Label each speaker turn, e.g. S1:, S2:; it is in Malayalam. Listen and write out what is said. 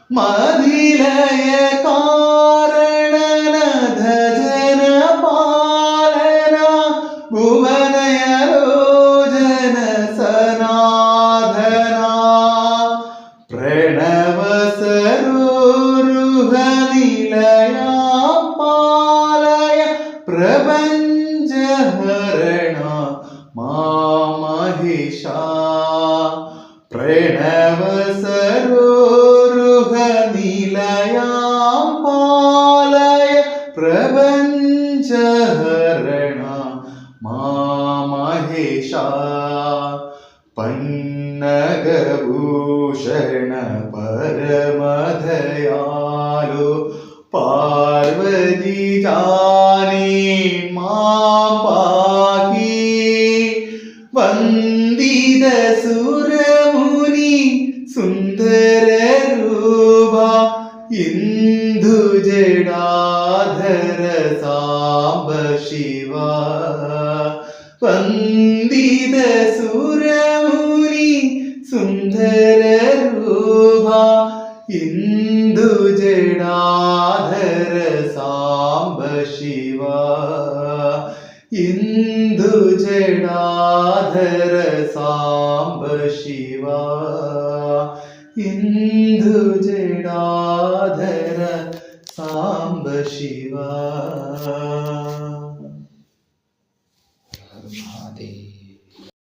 S1: മതിലയ കാരണനധ ജനപാലന ഭുവനയലോചന സനാധന പ്രണവസരോരുഹ നിലയ പാലയ പ്രപഞ്ചഹരണ മാമഹിഷ പ്രണവസരോരുഹ നിലയ പാലയ പ്രപഞ്ചഹരണ മാമഹിഷ പന്നഗഭൂഷണ പരമദയാലു പാർവതി ജാനേ മാം പാഹി വന്ദിത സുരമുനി സുന്ദര രൂപ ഇന്ദു ജടാധര സാംബ ശിവ വന്ദിത സുരമുനി സുന്ദര രൂപ ഇന്ദു ജടാധര സാംബ ശിവ ഇന്ദു ജടാധര സാംബ ശിവ ഇന്ദു ജടാധര സാംബ ശിവ